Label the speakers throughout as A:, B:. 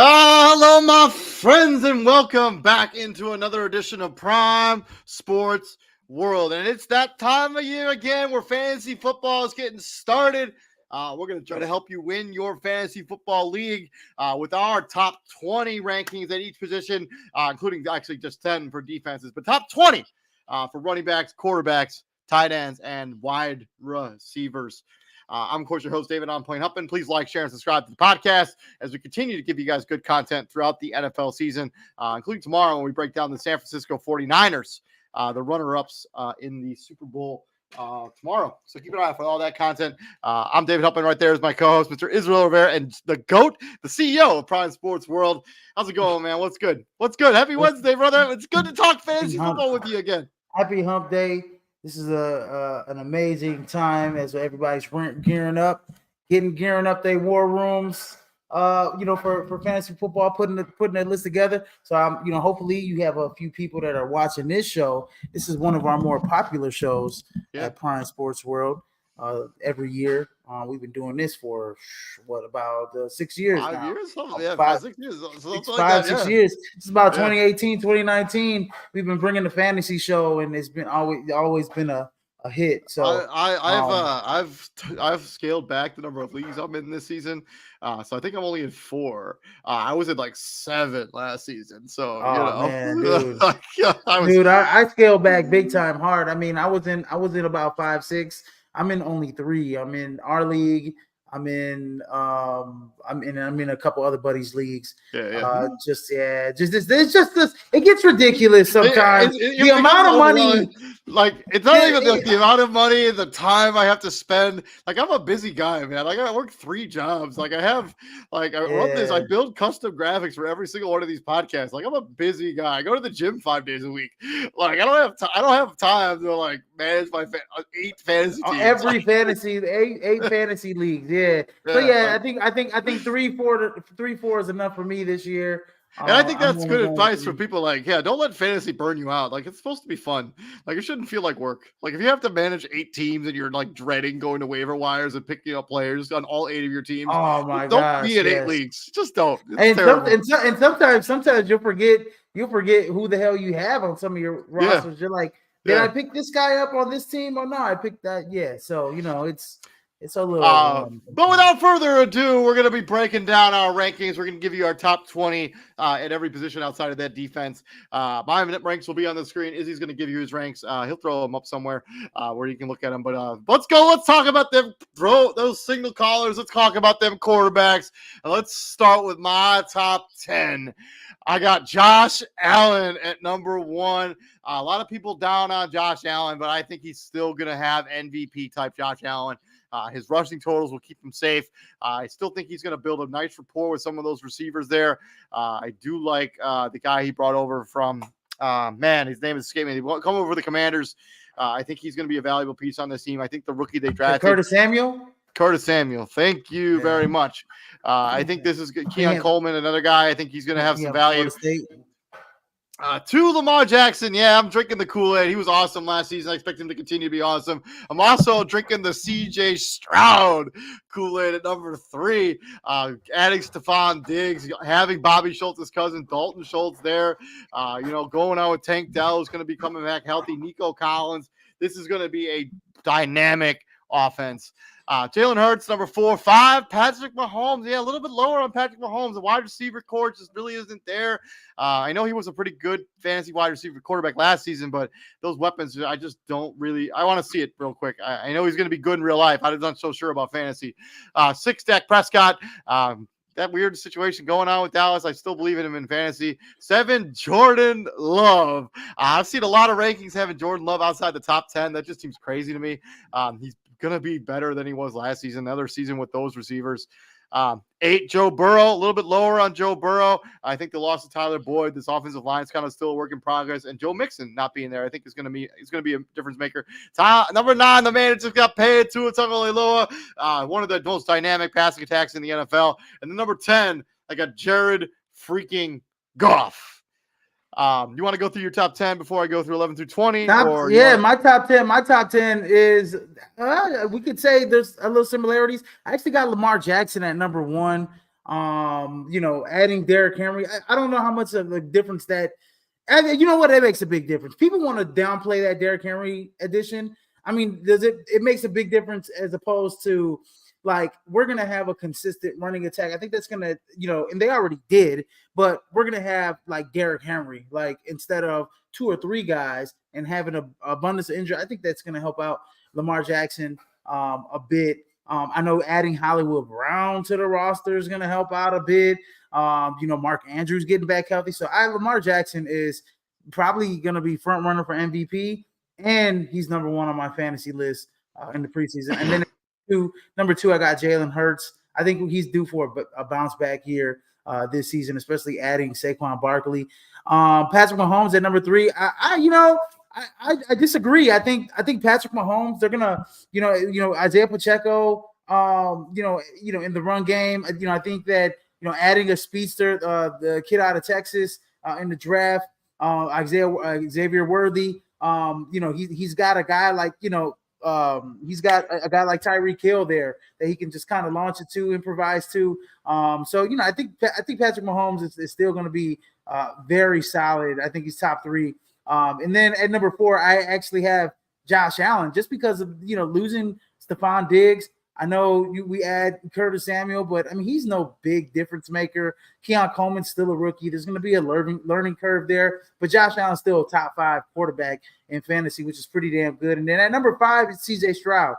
A: Hello, my friends, and welcome back into another edition of Prime Sports World. And it's that time of year again where fantasy football is getting started. We're going to try to help you win your fantasy football league with our top 20 rankings at each position, including actually just 10 for defenses, but top 20 for running backs, quarterbacks, tight ends, and wide receivers. I'm, of course, your host, David. I'm playing Huffman. Please like, share, and subscribe to the podcast as we continue to give you guys good content throughout the NFL season, including tomorrow when we break down the San Francisco 49ers, the runner-ups in the Super Bowl tomorrow. So keep an eye out for all that content. I'm David Huffman. Right there is my co-host, Mr. Israel Rivera, and the GOAT, the CEO of Prime Sports World. How's it going, man? What's good? What's good? Happy Wednesday, brother. It's good to talk fantasy football with you again.
B: Happy Hump Day. This is an amazing time as everybody's gearing up their war rooms. For fantasy football, putting that list together. So hopefully you have a few people that are watching this show. This is one of our more popular shows at Prime Sports World. Every year, we've been doing this for about 6 years now.
A: 5 years?
B: Five,
A: 6 years.
B: Six years. It's about 2018, 2019. We've been bringing the fantasy show, and it's been always been a hit. So
A: I've scaled back the number of leagues I'm in this season. So I think I'm only in 4. I was in like 7 last season. So
B: man, dude. I scaled back big time hard. I mean, I was in about 5, 6. I'm in only 3. I'm in our league. I'm in a couple other buddies' leagues. It's just this. It gets ridiculous sometimes. The amount of money,
A: it's not even the amount of money and the time I have to spend. Like, I'm a busy guy, man. Like, I work 3 jobs. Like, I have run this. I build custom graphics for every single one of these podcasts. Like, I'm a busy guy. I go to the gym 5 days a week. Like, I don't have time to manage my 8 fantasy teams.
B: Every fantasy, 8 fantasy leagues. Yeah. So I think 3, 4 is enough for me this year.
A: And I think that's good advice for people. Don't let fantasy burn you out. Like, it's supposed to be fun. Like, it shouldn't feel like work. Like, if you have to manage 8 teams and you're dreading going to waiver wires and picking up players on all 8 of your teams, don't be in 8 leagues. Just don't.
B: And sometimes you'll forget who the hell you have on some of your rosters. You're like, did I pick this guy up on this team or no? I picked that. Yeah. So it's a little.
A: But without further ado, we're going to be breaking down our rankings. We're going to give you our top 20 at every position outside of that defense. My ranks will be on the screen. Izzy's going to give you his ranks. He'll throw them up somewhere where you can look at them. But let's go. Let's talk about them. Throw those signal callers. Let's talk about them quarterbacks. And let's start with my top 10. I got Josh Allen at number 1. A lot of people down on Josh Allen, but I think he's still going to have MVP type Josh Allen. His rushing totals will keep him safe. I still think he's going to build a nice rapport with some of those receivers there. I do like the guy he brought over from, his name is escaping me. He won't come over the Commanders. I think he's going to be a valuable piece on this team. I think the rookie they drafted.
B: Curtis Samuel.
A: Thank you very much. I think this is Keon Coleman, another guy. I think he's going to have some value. To Lamar Jackson, I'm drinking the Kool-Aid. He was awesome last season. I expect him to continue to be awesome. I'm also drinking the C.J. Stroud Kool-Aid at number 3. Adding Stephon Diggs, having Bobby Schultz's cousin Dalton Schultz there. Going out with Tank Dell, who's going to be coming back healthy. Nico Collins. This is going to be a dynamic offense. Jalen Hurts, number 4. 5, Patrick Mahomes. A little bit lower on Patrick Mahomes. The wide receiver core just really isn't there. I know he was a pretty good fantasy wide receiver quarterback last season, but those weapons, I just don't really – I want to see it real quick. I know he's going to be good in real life. I'm not so sure about fantasy. 6, Dak Prescott. That weird situation going on with Dallas. I still believe in him in fantasy. 7, Jordan Love. I've seen a lot of rankings having Jordan Love outside the top 10. That just seems crazy to me. He's going to be better than he was last season, another season with those receivers. 8, Joe Burrow, a little bit lower on Joe Burrow. I think the loss of Tyler Boyd, this offensive line is kind of still a work in progress, and Joe Mixon not being there, I think he's going to be a difference maker. Number 9, the man that just got paid, Tua Tagovailoa, one of the most dynamic passing attacks in the NFL. And then number 10, I got Jared freaking Goff. You want to go through your top 10 before I go through 11 through 20?
B: My top 10. My top 10 is we could say there's a little similarities. I actually got Lamar Jackson at number 1. Adding Derrick Henry. I don't know how much of a difference that. And you know what? It makes a big difference. People want to downplay that Derrick Henry addition. I mean, does it? It makes a big difference as opposed to like we're gonna have a consistent running attack. I think that's gonna, and they already did, but we're gonna have like Derrick Henry, like instead of 2 or 3 guys and having a abundance of injury. I think that's gonna help out Lamar Jackson a bit. I know adding Hollywood Brown to the roster is gonna help out a bit. Mark Andrews getting back healthy. So Lamar Jackson is probably going to be front runner for MVP, and he's number 1 on my fantasy list in the preseason. And then number two, I got Jalen Hurts. I think he's due for a bounce back year this season, especially adding Saquon Barkley. Patrick Mahomes at number 3. I disagree. I think Patrick Mahomes, they're gonna, Isaiah Pacheco, in the run game. I think that adding a speedster, the kid out of Texas in the draft, Xavier Worthy. He's got a guy like he's got a guy like Tyreek Hill there that he can just kind of launch it to, improvise to. I think Patrick Mahomes is still going to be very solid. I think he's top 3. And then at number 4, I actually have Josh Allen, just because of losing Stephon Diggs. I know we add Curtis Samuel, but I mean he's no big difference maker. Keon Coleman's still a rookie. There's going to be a learning curve there, but Josh Allen's still a top 5 quarterback in fantasy, which is pretty damn good. And then at number 5 is CJ Stroud.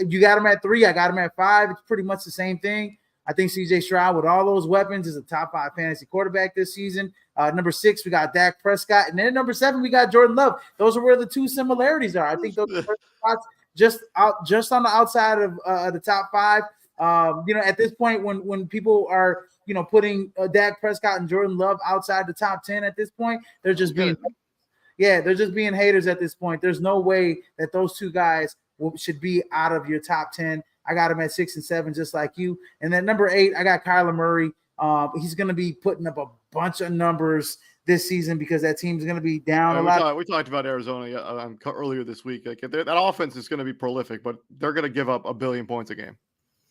B: You got him at 3. I got him at 5. It's pretty much the same thing. I think CJ Stroud with all those weapons is a top 5 fantasy quarterback this season. Number 6, we got Dak Prescott, and then at number 7, we got Jordan Love. Those are where the 2 similarities are. I think those are spots just on the outside of the top 5. At this point, when people are putting Dak Prescott and Jordan Love outside the top 10 at this point, they're just being haters at this point. There's no way that those 2 guys should be out of your top 10. I got him at 6 and 7, just like you. And then number 8, I got Kyler Murray. He's going to be putting up a bunch of numbers this season because that team's going to be down a lot.
A: We talked about Arizona earlier this week. Like that offense is going to be prolific, but they're going to give up 1 billion points a game.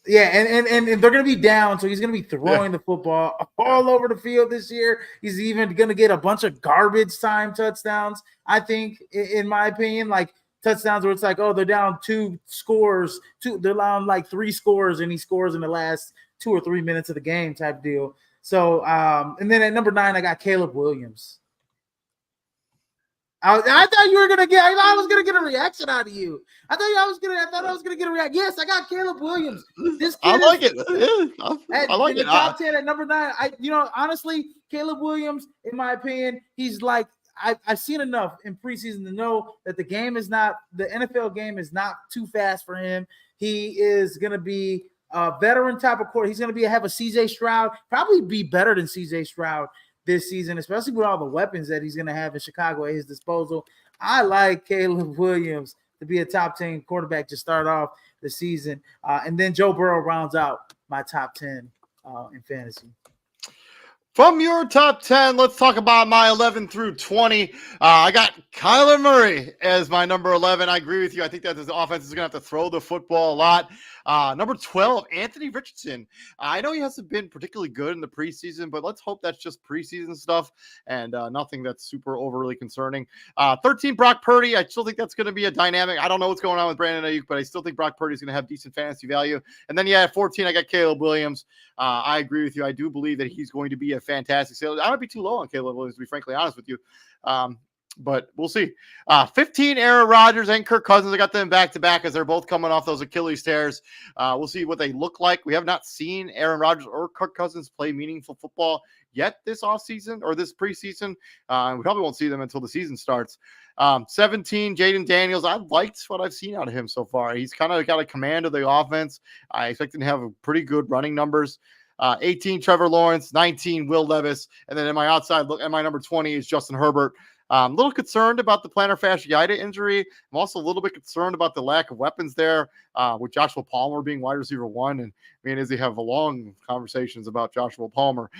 B: Yeah, and they're going to be down, so he's going to be throwing the football all over the field this year. He's even going to get a bunch of garbage time touchdowns, I think, in my opinion, like touchdowns where it's like, oh, they're down 2 scores, they're down like 3 scores, and he scores in the last 2 or 3 minutes of the game type deal. So, and then at number 9, I got Caleb Williams. I thought you were gonna get. I was gonna get a reaction out of you. I thought I was gonna get a reaction. Yes, I got Caleb Williams. This kid
A: I like it. Yeah, I like it.
B: Top 10 at number 9. Honestly, Caleb Williams, in my opinion, he's like I've seen enough in preseason to know that the NFL game is not too fast for him. He is gonna be veteran type of quarterback. He's going to have a CJ Stroud, probably be better than CJ Stroud this season, especially with all the weapons that he's going to have in Chicago at his disposal. I like Caleb Williams to be a top 10 quarterback to start off the season. And then Joe Burrow rounds out my top 10 in fantasy.
A: From your top 10, let's talk about my 11 through 20. I got Kyler Murray as my number 11. I agree with you. I think that the offense is going to have to throw the football a lot. Number 12, Anthony Richardson. I know he hasn't been particularly good in the preseason, but let's hope that's just preseason stuff and nothing that's super overly concerning. 13, Brock Purdy. I still think that's going to be a dynamic. I don't know what's going on with Brandon Ayuk, but I still think Brock Purdy is going to have decent fantasy value. And then, at 14, I got Caleb Williams. I agree with you. I do believe that he's going to be a fantastic sale. I might be too low on Caleb Williams, to be frankly honest with you. But we'll see. 15, Aaron Rodgers and Kirk Cousins. I got them back-to-back as they're both coming off those Achilles tears. We'll see what they look like. We have not seen Aaron Rodgers or Kirk Cousins play meaningful football yet this offseason or this preseason. We probably won't see them until the season starts. 17, Jaden Daniels. I liked what I've seen out of him so far. He's kind of got a command of the offense. I expect him to have pretty good running numbers. 18, Trevor Lawrence. 19, Will Levis. And then in my outside look, at my number 20 is Justin Herbert. I'm a little concerned about the plantar fasciitis injury. I'm also a little bit concerned about the lack of weapons there, with Joshua Palmer being wide receiver 1. And me and Izzy have long conversations about Joshua Palmer.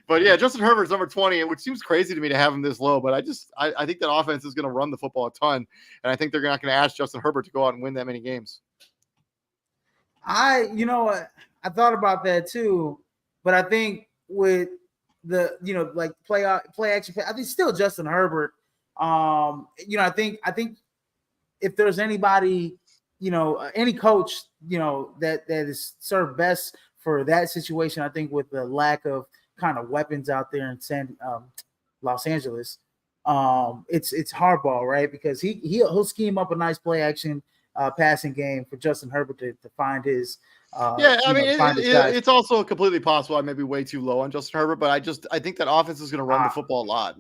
A: But yeah, Justin Herbert's number 20, which seems crazy to me to have him this low. But I think that offense is going to run the football a ton. And I think they're not going to ask Justin Herbert to go out and win that many games.
B: I thought about that too, but I think with the like play action, I think still Justin Herbert. I think if there's anybody, any coach, that is served best for that situation, I think with the lack of kind of weapons out there in Los Angeles, it's Harbaugh, right? Because he'll scheme up a nice play action passing game for Justin Herbert to find his.
A: It's also completely possible I may be way too low on Justin Herbert, but I think that offense is going to run the football a lot.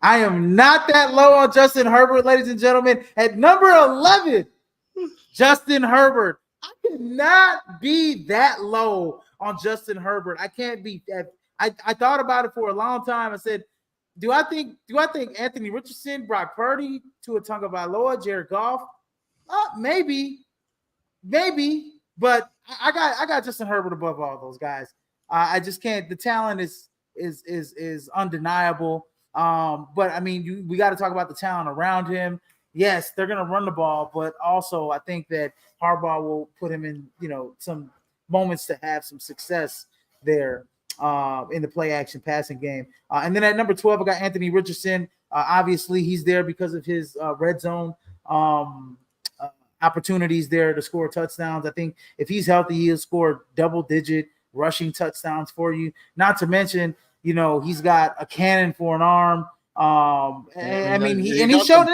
B: I am not that low on Justin Herbert, ladies and gentlemen. At number 11, Justin Herbert. I cannot be that low on Justin Herbert. I can't be that. I thought about it for a long time. I said, do I think Anthony Richardson, Brock Purdy, Tua Tagovailoa, Jared Goff? Maybe, but I got Justin Herbert above all those guys. I just can't. The talent is undeniable. But I mean, we got to talk about the talent around him. Yes, they're going to run the ball, but also I think that Harbaugh will put him in, some moments to have some success there in the play action passing game. And then at number 12, I got Anthony Richardson. Obviously, he's there because of his red zone opportunities there to score touchdowns. I think if he's healthy, he'll score double-digit rushing touchdowns for you. Not to mention, he's got a cannon for an arm. He showed.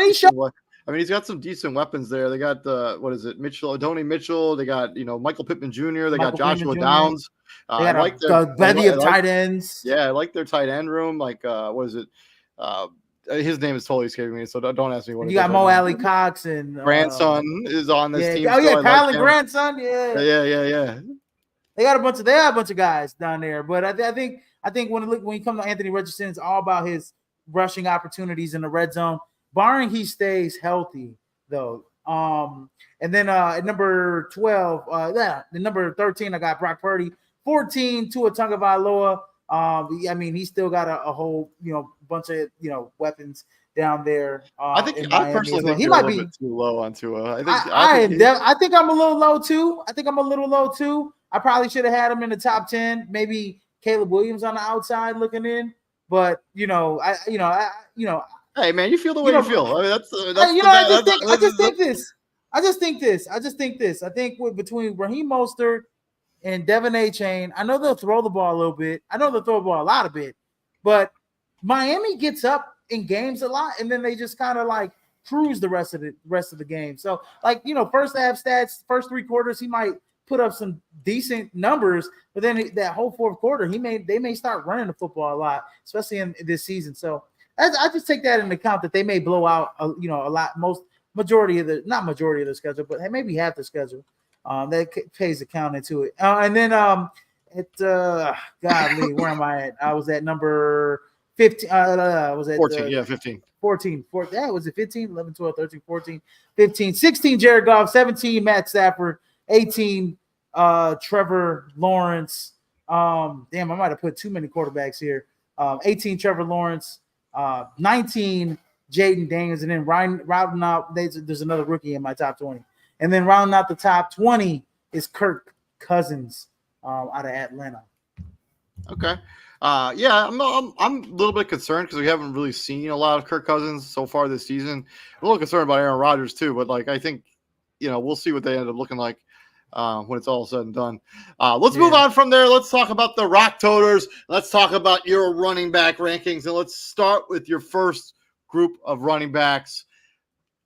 A: I mean, he's got some decent weapons there. They got Adonai Mitchell. They got Michael Pittman Jr. They got Joshua Downs.
B: They got a bevy of tight ends.
A: Yeah, I like their tight end room. Like his name is totally escaping me, so don't ask me what.
B: You got Mo Alley Cox and
A: grandson is on this team.
B: Oh yeah, Kyle and grandson.
A: Yeah.
B: They got a bunch of guys down there, but I think when you come to Anthony Richardson, it's all about his rushing opportunities in the red zone, barring he stays healthy, though. And then at number 12, the number 13, I got Brock Purdy. 14, Tua Tagovailoa. He's still got a whole bunch of weapons down there.
A: I personally think he might be too low on Tua.
B: I think I'm a little low too. I probably should have had him in the top 10. Maybe Caleb Williams on the outside looking in, but hey
A: man, you feel the way you feel. I mean,
B: I just think this. I think between Raheem Mostert and Devin Achane, I know they'll throw the ball a little bit. I know they'll throw the ball a lot of bit, but Miami gets up in games a lot, and then they just kind of like cruise the rest of the game. So first half stats, first three quarters, he might put up some decent numbers, but then that whole fourth quarter, they may start running the football a lot, especially in this season. So I just take that into account that they may blow out a lot, not majority of the schedule, but maybe half the schedule. That pays account into it. And then godly, where am I at? I was at number 15. Was at
A: 14? 15.
B: 14. Yeah, was it 15, 11, 12, 13, 14, 15, 16, Jared Goff, 17, Matt Stafford, 18, Trevor Lawrence. Damn, I might have put too many quarterbacks here. 18, Trevor Lawrence, 19, Jaden Daniels, and then rounding out, there's another rookie in my top 20. And then rounding out the top 20 is Kirk Cousins out of Atlanta.
A: Okay. I'm a little bit concerned because we haven't really seen a lot of Kirk Cousins so far this season. I'm a little concerned about Aaron Rodgers too, but I think we'll see what they end up looking like when it's all said and done. Let's move on from there. Let's talk about the Rock Toters. Let's talk about your running back rankings, and let's start with your first group of running backs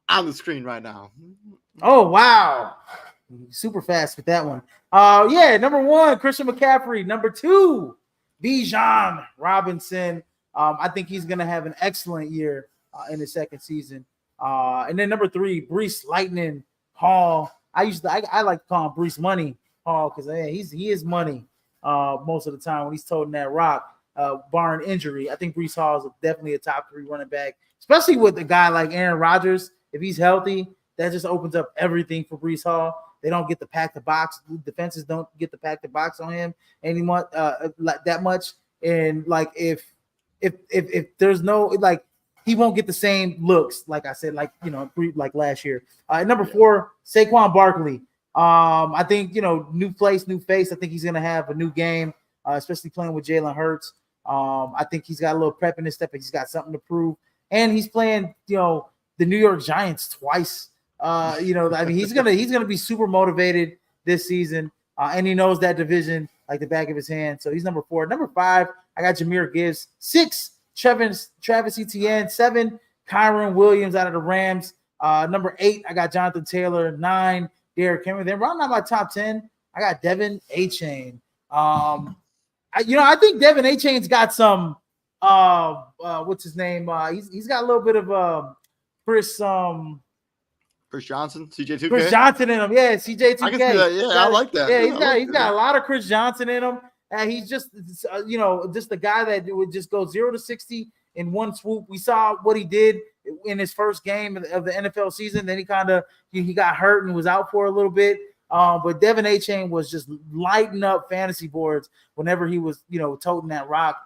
A: on the screen right now.
B: Oh wow, super fast with that one. Number 1, Christian McCaffrey. Number 2, Bijan Robinson. I think he's going to have an excellent year in his second season. And then number 3, Breece Lightning Hall. I like to call him Breece Money Hall because he is money most of the time when he's toting that rock, barring injury. I think Breece Hall is definitely a top 3 running back, especially with a guy like Aaron Rodgers. If he's healthy, that just opens up everything for Breece Hall. They don't get to pack the box. Defenses don't get to pack the box on him anymore like that much. And if there's no he won't get the same looks like I said like last year. Number 4, Saquon Barkley. I think, new place, new face. I think he's going to have a new game, especially playing with Jalen Hurts. I think he's got a little prep in his step. He's got something to prove. And he's playing, the New York Giants twice. He's gonna be super motivated this season. And he knows that division like the back of his hand. So he's number 4. Number 5, I got Jahmyr Gibbs. 6, Travis Etienne. 7, Kyron Williams out of the Rams. Number 8, I got Jonathan Taylor. 9, Derrick Henry. Then rounding out my top 10, I got Devin Achane. I think Devin Achane's got some what's his name? He's got a little bit of Chris
A: Johnson, CJ2K.
B: Chris Johnson in him. Yeah, CJ2K.
A: I can see that. Yeah, I like that.
B: Yeah, he's got a lot of Chris Johnson in him. And he's just just the guy that would just go 0 to 60 in one swoop. We saw what he did in his first game of the NFL season. Then he got hurt and was out for a little bit. But Devin Achane was just lighting up fantasy boards whenever he was, toting that rock.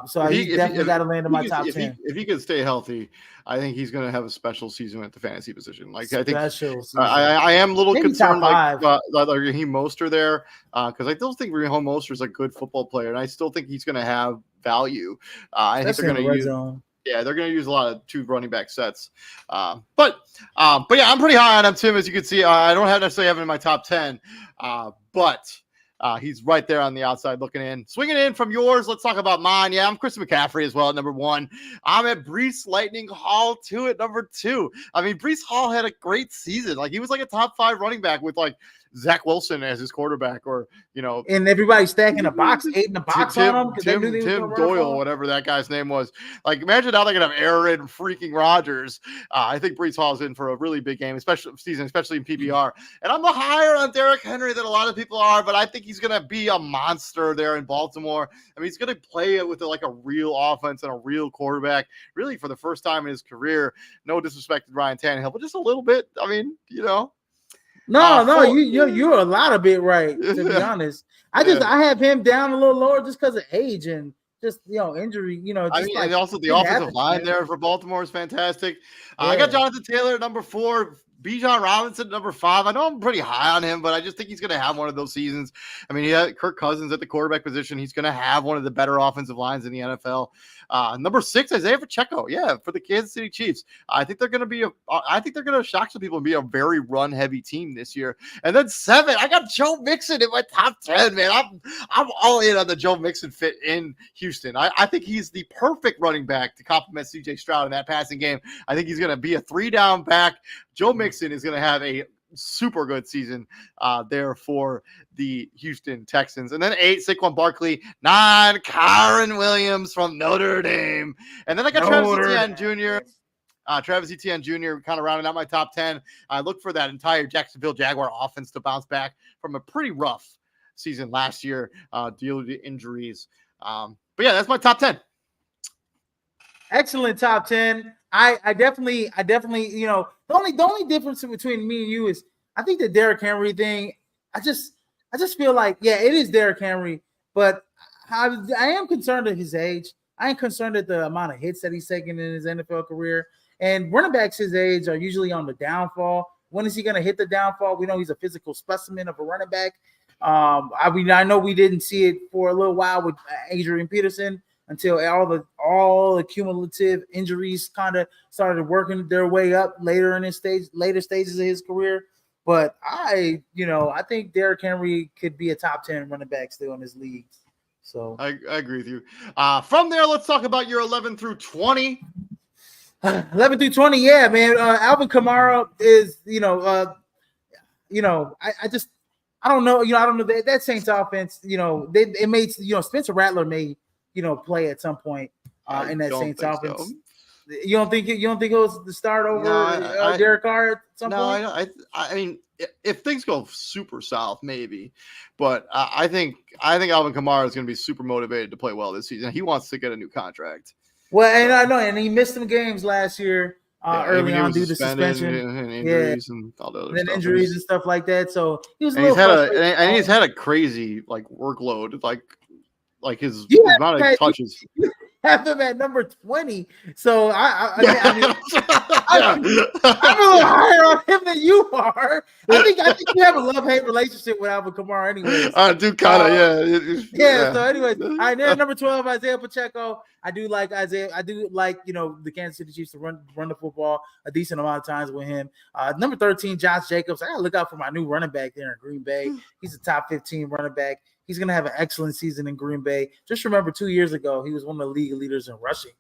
B: So he's definitely got to land in my top 10.
A: If he can stay healthy, I think he's going to have a special season at the fantasy position. Like I think I am a little concerned like Raheem Mostert there because I still think Raheem Mostert is a good football player, and I still think he's going to have value. I think they're going to use. Yeah, they're going to use a lot of 2 running back sets. But yeah, I'm pretty high on him, Tim. As you can see, I don't necessarily have him in my top 10, but he's right there on the outside looking in. Swinging in from yours, let's talk about mine. Yeah, I'm Christian McCaffrey as well at number 1. I'm at Breece Lightning Hall 2 at number 2. I mean, Breece Hall had a great season. Like, he was like a top 5 running back with like Zach Wilson as his quarterback, or
B: and everybody stacking a box, 8 in the box on him.
A: Tim Doyle, whatever that guy's name was. Like, imagine how they're gonna have Aaron freaking Rodgers. I think Breece Hall's in for a really big game, especially in PPR. And I'm higher on Derrick Henry than a lot of people are, but I think he's gonna be a monster there in Baltimore. I mean, he's gonna play it with like a real offense and a real quarterback, really for the first time in his career. No disrespect to Ryan Tannehill, but just a little bit. I mean,
B: you're a lot of it right, to be honest. I have him down a little lower just because of age and just injury.
A: And also the offensive line there for Baltimore is fantastic. I got Jonathan Taylor at number 4. Bijan Robinson at number 5. I know I'm pretty high on him, but I just think he's going to have one of those seasons. I mean, he had Kirk Cousins at the quarterback position. He's going to have one of the better offensive lines in the NFL. Number 6, Isaiah Pacheco. Yeah, for the Kansas City Chiefs. I think they're going to shock some people and be a very run-heavy team this year. And then 7, I got Joe Mixon in my top 10, man. I'm all in on the Joe Mixon fit in Houston. I think he's the perfect running back to complement CJ Stroud in that passing game. I think he's going to be a 3-down back. Joe Mixon is going to have a super good season there for the Houston Texans. And then 8, Saquon Barkley. 9, Kyron Williams from Notre Dame. And then I got Travis Etienne Jr. kind of rounding out my top 10. I look for that entire Jacksonville Jaguar offense to bounce back from a pretty rough season last year due to injuries. But yeah, that's my top 10.
B: Excellent top 10. I definitely, the only difference between me and you is I think the Derrick Henry thing. I just feel like, yeah, it is Derrick Henry, but I am concerned at his age. I am concerned at the amount of hits that he's taken in his NFL career. And running backs his age are usually on the downfall. When is he going to hit the downfall? We know he's a physical specimen of a running back. I know we didn't see it for a little while with Adrian Peterson, until all the cumulative injuries kind of started working their way up later stages of his career. But I think Derrick Henry could be a top 10 running back still in this league. So
A: I agree with you. From there, let's talk about your 11 through 20.
B: 11 through 20, yeah, man. Alvin Kamara is, I don't know. I don't know that Saints offense. It made Spencer Rattler may play at some point in that Saints offense. So. You don't think it was the start over Derek Carr at some point?
A: I mean, if things go super south, maybe, but I think Alvin Kamara is going to be super motivated to play well this season. He wants to get a new contract.
B: Well, and I know, and he missed some games last year early on due to suspension
A: and injuries and all the other stuff.
B: Injuries and stuff like that. So he was
A: he's had a crazy workload, like his amount of touches.
B: have him at number 20. So I'm a little higher on him than you are. I think you have a love-hate relationship with Alvin Kamara, anyways.
A: I do kind of,
B: yeah. So, anyways, all right. There's number 12, Isaiah Pacheco. I do like Isaiah. I do like the Kansas City Chiefs to run the football a decent amount of times with him. Number 13, Josh Jacobs. I gotta look out for my new running back there in Green Bay. He's a top 15 running back. He's gonna have an excellent season in Green Bay. Just remember, 2 years ago, he was one of the league leaders in rushing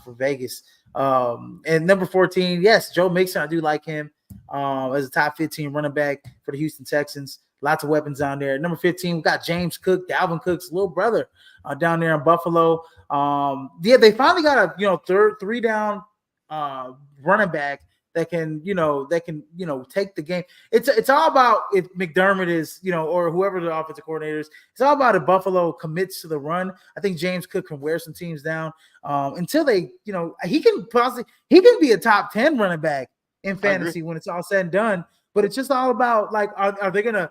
B: for Vegas. And number 14, yes, Joe Mixon. I do like him as a top 15 running back for the Houston Texans. Lots of weapons down there. Number 15, we got James Cook, Dalvin Cook's little brother, down there in Buffalo. They finally got a three down running back that can take the game. It's all about if McDermott is, or whoever the offensive coordinator is. It's all about if Buffalo commits to the run. I think James Cook can wear some teams down until they, he can be a top 10 running back in fantasy when it's all said and done. But it's just all about, like, are they gonna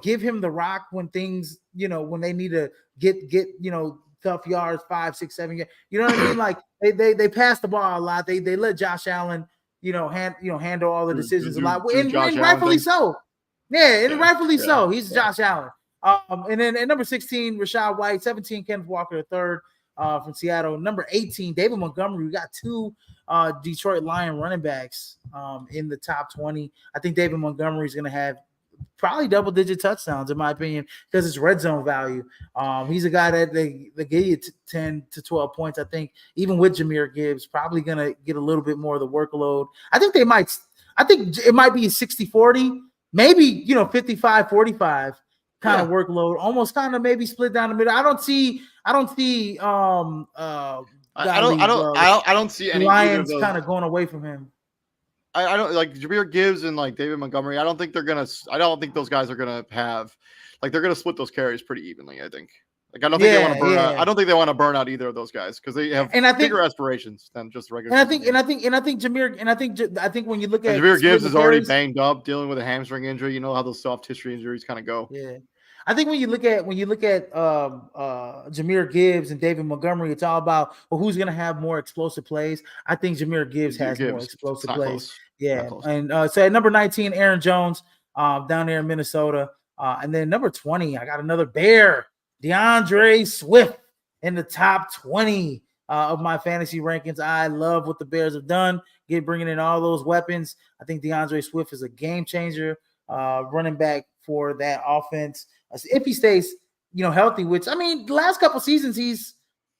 B: give him the rock when things, when they need to get tough yards, 5, 6, 7 yards. You know what I mean? Like they pass the ball a lot. They let Josh Allen, handle all the decisions a lot. And rightfully so. Yeah, and rightfully so. He's Josh Allen. And then at number 16, Rachaad White, 17, Kenneth Walker III from Seattle. Number 18, David Montgomery. We got 2 Detroit Lion running backs in the top 20. I think David Montgomery is going to have probably double-digit touchdowns, in my opinion, because it's red zone value. He's a guy that they gave you 10 to 12 points, I think, even with Jahmyr Gibbs, probably going to get a little bit more of the workload. I think it might be 60-40, maybe, 55-45 kind of workload, almost kind of maybe split down the middle. I don't see any Lions kind of going away from him.
A: I don't like Jahmyr Gibbs and like David Montgomery. I don't think those guys are gonna have, like, they're gonna split those carries pretty evenly. I think. Like, I don't think they want to burn out. I don't think they want to burn out either of those guys because they have bigger aspirations than just regular.
B: And I think Jahmyr, and I think when you look at
A: Jahmyr Gibbs is already banged up, dealing with a hamstring injury. You know how those soft tissue injuries kind of go.
B: Yeah. I think when you look at Jahmyr Gibbs and David Montgomery, it's all about who's going to have more explosive plays. I think Jahmyr Gibbs has more explosive plays. Yeah, and so at number 19, Aaron Jones down there in Minnesota, and then number 20, I got another Bear, DeAndre Swift in the top 20 of my fantasy rankings. I love what the Bears have done, bringing in all those weapons. I think DeAndre Swift is a game changer, running back for that offense. If he stays, healthy, which, I mean, the last couple seasons he's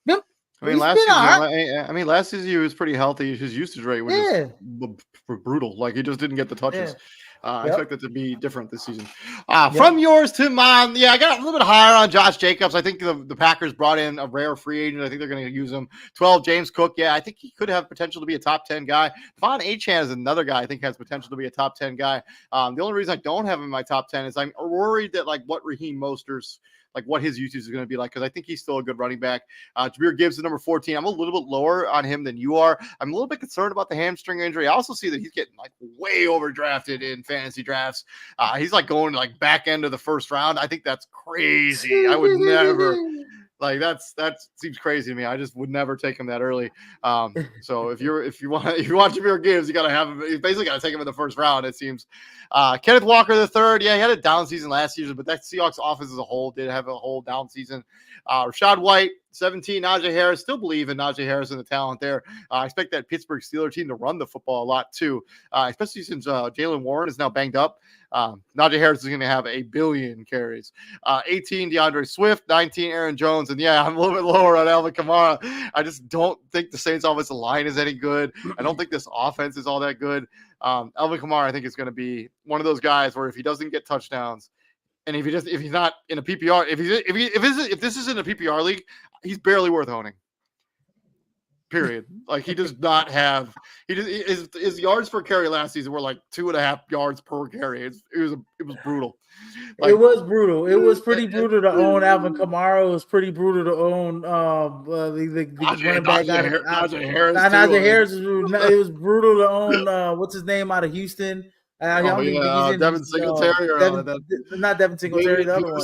B: been.
A: Last season he was pretty healthy. His usage rate was just brutal. Like, he just didn't get the touches. I expect it to be different this season. From yours to mine, I got a little bit higher on Josh Jacobs. I think the Packers brought in a rare free agent. I think they're going to use him. 12, James Cook. Yeah, I think he could have potential to be a top 10 guy. Devon Achane is another guy I think has potential to be a top 10 guy. The only reason I don't have him in my top 10 is I'm worried that, like, what Raheem Mostert's, like, what his usage is going to be like, because I think he's still a good running back. Jahmyr Gibbs is number 14. I'm a little bit lower on him than you are. I'm a little bit concerned about the hamstring injury. I also see that he's getting, like, way overdrafted in fantasy drafts. He's, like, going, like, back end of the first round. I think that's crazy. I would never. Like, that seems crazy to me. I just would never take him that early. So if you want Jahmyr Gibbs, you got to have him. You basically got to take him in the first round, it seems. Kenneth Walker III. Yeah, he had a down season last season, but that Seahawks offense as a whole did have a whole down season. Rachaad White, 17, Najee Harris. Still believe in Najee Harris and the talent there. I expect that Pittsburgh Steelers team to run the football a lot too, especially since Jaylen Warren is now banged up. Najee Harris is going to have 1 billion carries. 18, DeAndre Swift. 19, Aaron Jones. And I'm a little bit lower on Alvin Kamara. I just don't think the Saints offensive line is any good. I don't think this offense is all that good. Alvin Kamara, I think, is going to be one of those guys where if he doesn't get touchdowns, and if he's not in a PPR, if this isn't a PPR league, he's barely worth owning. Period. Like, he does not have. His yards per carry last season were like 2.5 yards per carry. It was brutal. Like,
B: it was brutal. It was pretty brutal to own Alvin Kamara. It was pretty brutal to own the running back. Najee Harris. It was brutal to own what's his name out of Houston.
A: Devin Singletary
B: not Devin Singletary, the other one.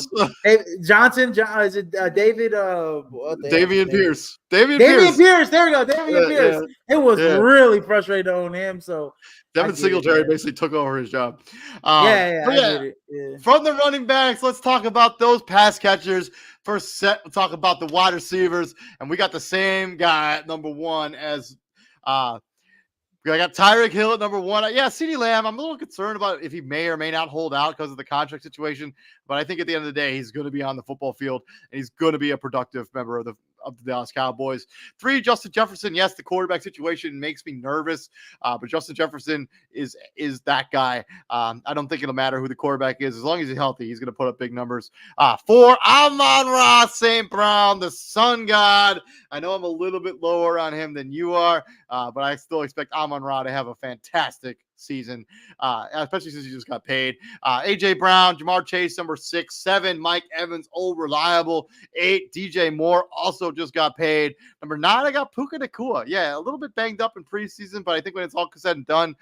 B: Johnson. Is it David?
A: Davian Pierce.
B: Davian Pierce. There we go. Davian Pierce. Yeah. It was really frustrating on him. So
A: Devin Singletary basically took over his job.
B: I get it. Yeah.
A: From the running backs, let's talk about those pass catchers. First set, we'll talk about the wide receivers, and we got the same guy at number one as I got Tyreek Hill at number one. CeeDee Lamb, I'm a little concerned about if he may or may not hold out because of the contract situation. But I think at the end of the day, he's going to be on the football field, and he's going to be a productive member of the Dallas Cowboys. 3, Justin Jefferson. Yes, the quarterback situation makes me nervous, but Justin Jefferson is that guy. I don't think it'll matter who the quarterback is. As long as he's healthy, he's going to put up big numbers. 4, Amon-Ra St. Brown, the sun god. I know I'm a little bit lower on him than you are, but I still expect Amon-Ra to have a fantastic season, especially since he just got paid. AJ Brown, Jamar Chase, number 6, 7, Mike Evans, old reliable. 8, DJ Moore, also just got paid. Number 9, I got Puka Nacua. Yeah, a little bit banged up in preseason, but I think when it's all said and done,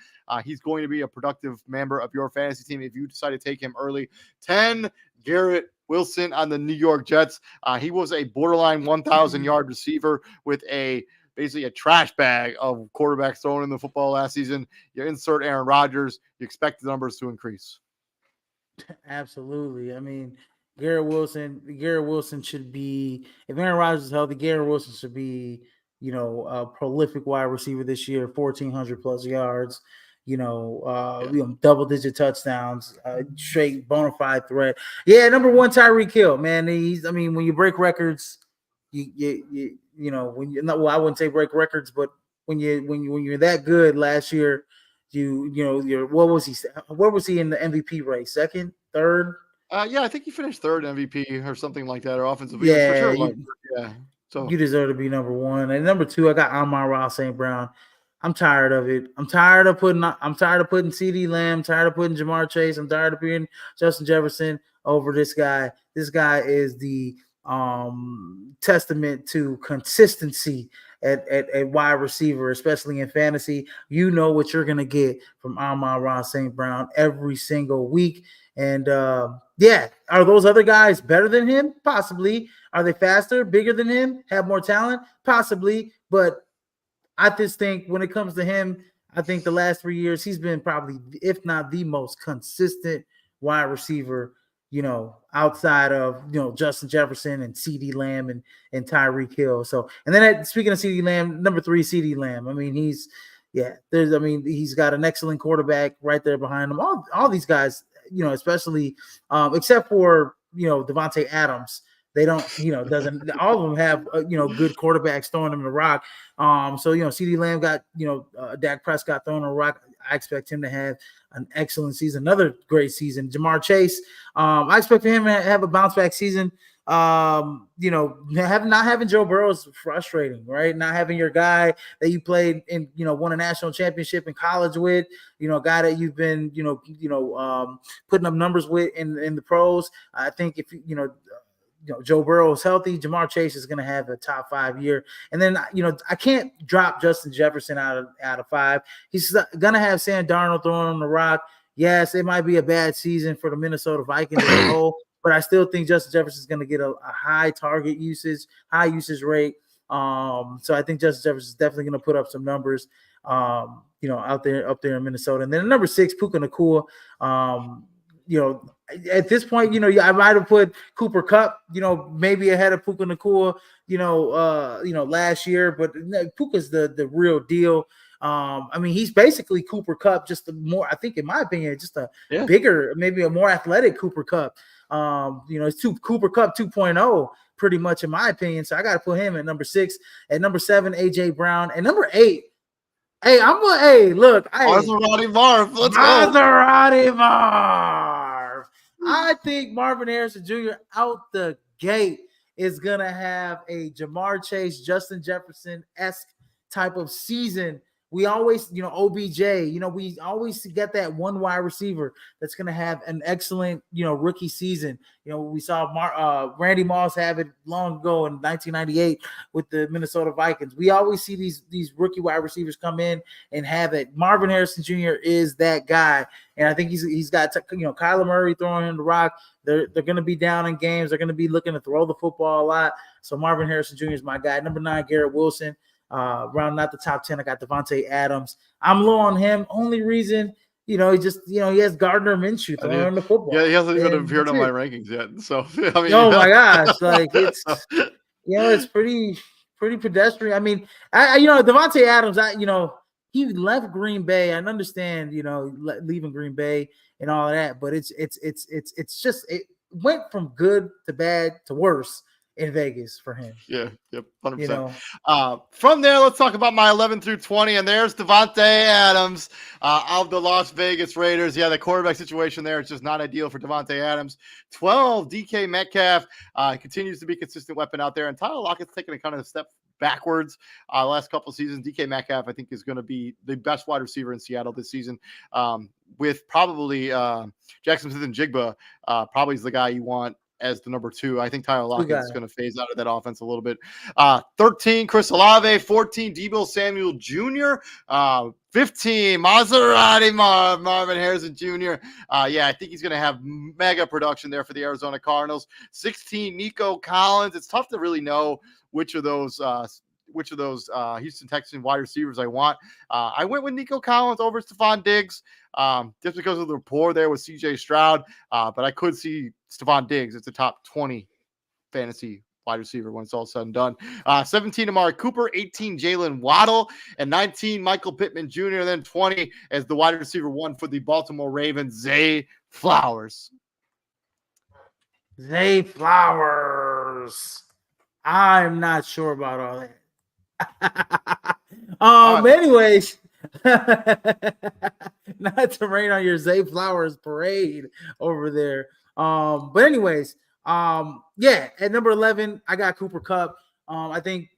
A: he's going to be a productive member of your fantasy team if you decide to take him early. 10, Garrett Wilson on the New York Jets. He was a borderline 1,000-yard receiver with basically a trash bag of quarterbacks thrown in the football last season. You insert Aaron Rodgers, you expect the numbers to increase.
B: Absolutely. I mean, Garrett Wilson should be, if Aaron Rodgers is healthy, Garrett Wilson should be, a prolific wide receiver this year, 1,400 plus yards, double-digit touchdowns, straight bona fide threat. Yeah, number 1, Tyreek Hill, man. When you break records, I wouldn't say break records, but when you're that good last year, what was he in the MVP race? Second, third?
A: I think he finished third MVP or something like that, or offensive.
B: Yeah,
A: for sure.
B: So you deserve to be number 1. And number 2, I got Amon-Ra St. Brown. I'm tired of it. I'm tired of putting CeeDee Lamb, tired of putting Jamar Chase. I'm tired of putting Justin Jefferson over this guy. This guy is the testament to consistency at wide receiver, especially in fantasy. You know what you're going to get from Amon-Ra St. Brown every single week. And are those other guys better than him? Possibly. Are they faster, bigger than him, have more talent? Possibly. But I just think when it comes to him, I think the last 3 years, he's been probably, if not the most consistent wide receiver, outside of, Justin Jefferson and CeeDee Lamb and Tyreek Hill. So, and then speaking of CeeDee Lamb, number 3, CeeDee Lamb. I mean, he's got an excellent quarterback right there behind him. All these guys, especially, except for, Devontae Adams. They don't, doesn't all of them have, good quarterbacks throwing them the rock. So, CeeDee Lamb got, Dak Prescott throwing the rock. I expect him to have an excellent season, another great season. Jamar Chase, I expect for him to have a bounce back season. Not having Joe Burrow is frustrating, right? Not having your guy that you played in, won a national championship in college with, guy that you've been, putting up numbers with in the pros. I think if Joe Burrow is healthy, Jamar Chase is going to have a top 5 year. And then, I can't drop Justin Jefferson out of 5. He's going to have Sam Darnold throwing on the rock. Yes, it might be a bad season for the Minnesota Vikings as a whole, but I still think Justin Jefferson is going to get a high target usage, high usage rate. So I think Justin Jefferson is definitely going to put up some numbers, up there in Minnesota. And then number 6, Puka Nacua. At this point, I might have put Cooper Kupp, maybe ahead of Puka Nacua, last year, but Puka's the real deal. He's basically Cooper Kupp, just more, I think, in my opinion, just a bigger, maybe a more athletic Cooper Kupp. It's Cooper Kupp 2.0, pretty much, in my opinion. So I got to put him at number 6. At number 7, AJ Brown. At number 8,
A: Maserati Marv. Let's go.
B: Maserati Marv. I think Marvin Harrison Jr. out the gate is going to have a Jamar Chase, Justin Jefferson-esque type of season We always, OBJ, we always get that one wide receiver that's going to have an excellent, rookie season. We saw Randy Moss have it long ago in 1998 with the Minnesota Vikings. We always see these rookie wide receivers come in and have it. Marvin Harrison Jr. is that guy. And I think he's got, Kyler Murray throwing him the rock. They're going to be down in games. They're going to be looking to throw the football a lot. So Marvin Harrison Jr. is my guy. Number 9, Garrett Wilson. Rounding out the top 10, I got Devontae Adams. I'm low on him. Only reason, he has Gardner Minshew throwing the football.
A: Yeah, he hasn't even appeared on my rankings yet. So, I mean,
B: oh my gosh, like it's, it's pretty pedestrian. I mean, Devontae Adams, he left Green Bay. I understand, leaving Green Bay and all of that, but it's just it went from good to bad to worse in Vegas for him.
A: Yeah, yep, 100%. From there, let's talk about my 11 through 20, and there's Devontae Adams of the Las Vegas Raiders. Yeah, the quarterback situation there is just not ideal for Devontae Adams. 12, DK Metcalf continues to be a consistent weapon out there, and Tyler Lockett's taking a kind of a step backwards last couple of seasons. DK Metcalf, I think, is going to be the best wide receiver in Seattle this season, with probably Jackson Smith and Jigba probably is the guy you want as the number 2. I think Tyler Lockett is going to phase out of that offense a little bit. 13, Chris Olave. 14, Deebo Samuel Jr. 15, Maserati Marvin Harrison Jr. I think he's going to have mega production there for the Arizona Cardinals. 16, Nico Collins. It's tough to really know which of those Houston Texans wide receivers I want. I went with Nico Collins over Stephon Diggs just because of the rapport there with CJ Stroud. But I could see Stephon Diggs as the top 20 fantasy wide receiver when it's all said and done. 17, Amari Cooper. 18, Jalen Waddle. And 19, Michael Pittman Jr. And then 20 as the wide receiver 1 for the Baltimore Ravens, Zay Flowers.
B: Zay Flowers. I'm not sure about all that. Anyways, not to rain on your Zay Flowers parade over there. But anyways, at number 11, I got Cooper Kupp. I think,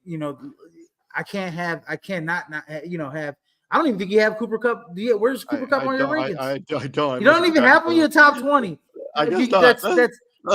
B: I cannot have, I don't even think you have Cooper Kupp. Where's Cooper Kupp on your rankings?
A: I don't.
B: You don't even have him in your top 20.
A: I guess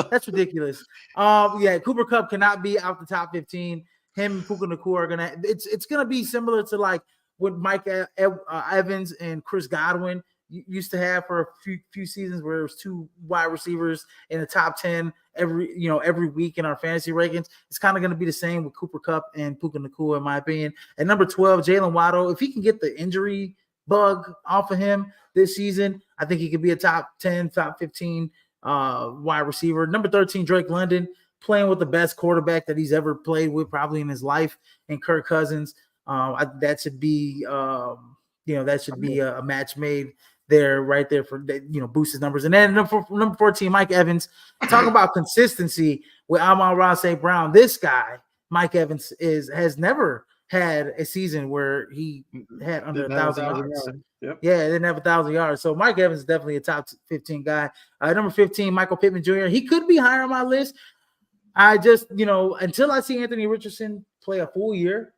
B: that's ridiculous. Cooper Kupp cannot be out the top 15. Him and Puka Nacua are gonna. It's gonna be similar to like what Mike Evans and Chris Godwin used to have for a few seasons, where it was 2 wide receivers in the top 10 every week in our fantasy rankings. It's kind of going to be the same with Cooper Kupp and Puka Nacua, in my opinion. At number 12, Jalen Waddle. If he can get the injury bug off of him this season, I think he could be a top 10, top 15 wide receiver. Number 13, Drake London, playing with the best quarterback that he's ever played with probably in his life, and Kirk Cousins. That should be a match made there, right there for boost his numbers. And then number 14, Mike Evans. Talk about consistency with Amon-Ra St. Brown. This guy, Mike Evans, has never had a season where he had under 1,000 yards. Yep. Yeah, they didn't have 1,000 yards. So Mike Evans is definitely a top 15 guy. Number 15, Michael Pittman Jr. He could be higher on my list. I just, until I see Anthony Richardson play a full year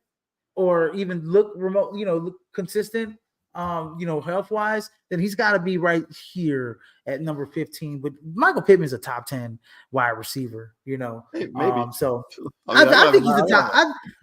B: or even look remote, look consistent, health-wise, then he's got to be right here at number 15. But Michael Pittman's a top 10 wide receiver,
A: Maybe.
B: So I think he's a top.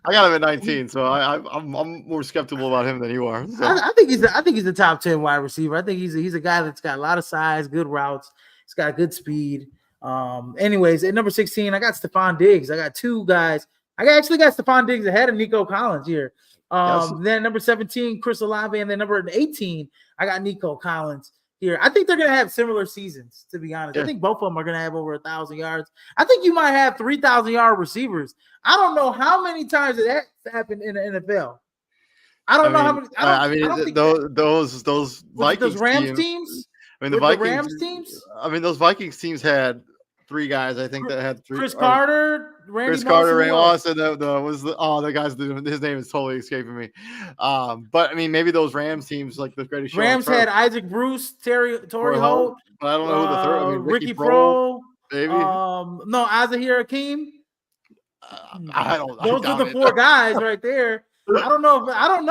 A: I got him at 19, so I'm more skeptical about him than you are. So.
B: I think he's a top 10 wide receiver. I think he's a guy that's got a lot of size, good routes. He's got good speed. Anyways, at number 16, I got Stephon Diggs. I got 2 guys. I actually got Stephon Diggs ahead of Nico Collins here. Then number 17, Chris Olave, and then number 18, I got Nico Collins here. I think they're going to have similar seasons, to be honest. Yeah. I think both of them are going to have over 1,000 yards. I think you might have 3,000-yard receivers. I don't know how many times that's happened in the NFL. I don't know how many.
A: Those Vikings
B: Rams teams.
A: I mean, the Rams teams. I mean, those Vikings teams had 3 guys. I think that had 3.
B: Chris Carter, Randy
A: Moss, and the guys. His name is totally escaping me. But I mean, maybe those Rams teams, like the greatest.
B: Rams had Isaac Bruce, Torrey Holt.
A: But I don't know who the third. I mean,
B: Ricky Pro,
A: maybe.
B: No, Azahir Hakeem.
A: I don't.
B: Those are the 4 guys right there. I don't know, man. I don't